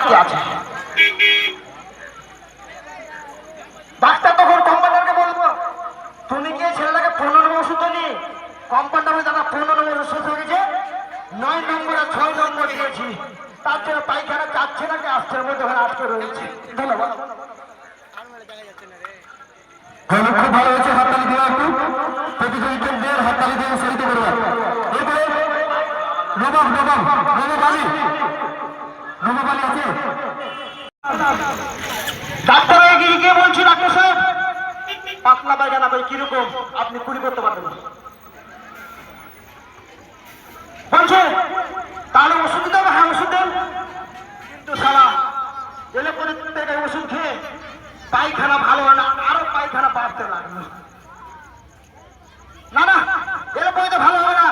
আটকে আছে। ডাক্তার তখন কম্পাউন্ডারকে বলবো, তুমি কি ছেলেটাকে 15 নম্বর ওষুধ নি? কম্পাউন্ডার দাদা 15 নম্বর ওষুধ শেষ হয়ে গেছে, 9 নম্বর আর 6 নম্বর দিয়েছি, তার জন্য পায়খানা যাচ্ছে নাকি আসছে মধ্যে আটকে রয়েছে। ধন্যবাদ। খুব ভালো হয়েছে, হাততালি দেওয়া একটু প্রতিযোগিতাদের হাততালি দিয়ে উৎসাহিত করবো। এরপরে নবাবালি আছে। ডাক্তার এগিয়ে গিয়ে বলছি, ডাক্তার সাহেব পাতলা পায়খানা ভাই কিরকম, আপনি কুড়ি করতে পারবেন বলছে, তাহলে ওষুধ দিতে হবে। হ্যাঁ ওষুধ দেন, কিন্তু সারা এলে করে ওষুধ খেয়ে পায়খানা ভালো হয় না, আরো পায়খানা বাড়তে লাগলো। না না এলে করে ভালো হবে না,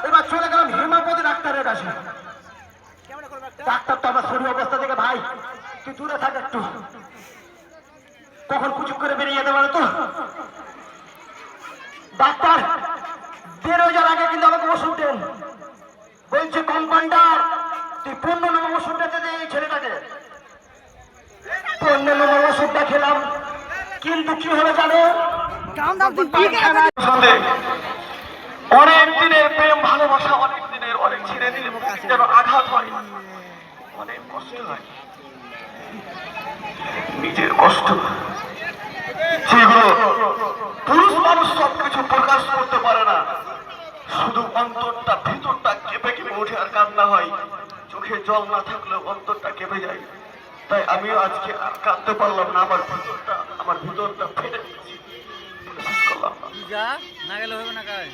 এবার চলে গেলাম হেমাপতি ডাক্তারের কাছে। ডাক্তার তো আমার শরীর অবস্থা থেকে, ভাই তুই দূরে থাক একটু, কখন কুচুক করে বেরিয়ে যেতে পারে তো। ডাক্তার বেরোয় যাওয়ার আগে কিন্তু আমাকে ওষুধ দেন বলছে। কম্পাউন্ডার তুই 15 নম্বর ওষুধটা দে এই ছেলেটাকে। 15 নম্বর ওষুধটা খেলাম, কিন্তু কি হলো জানো, অনেক দিনের প্রেম ভালোবাসা, অনেক দিনের অনেক ছেড়ে দিলে যেন আঘাত হয়, অনেক কষ্ট হয়, নিজের কষ্ট যেগুলো পুরুষ মানুষ সবকিছু প্রকাশ করতে পারে না, শুধু অন্তরটা ভিতরটা কেঁপে কেঁপে উঠে আর কান্না হয়, চোখে জল না থাকলেও অন্তরটা কেঁপে যায়। তাই আমিও আজকে আর কাঁদতে পারলাম না, আমার ভিতরটা ফেটে দিয়েছি, শেষ করলাম না গেলে হবে না কাজ।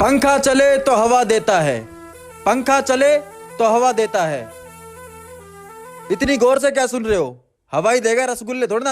पंखा चले तो हवा देता है, पंखा चले तो हवा देता है। इतनी गौर से क्या सुन रहे हो? हवा ही देगा, रसगुल्ले थोड़ी ना।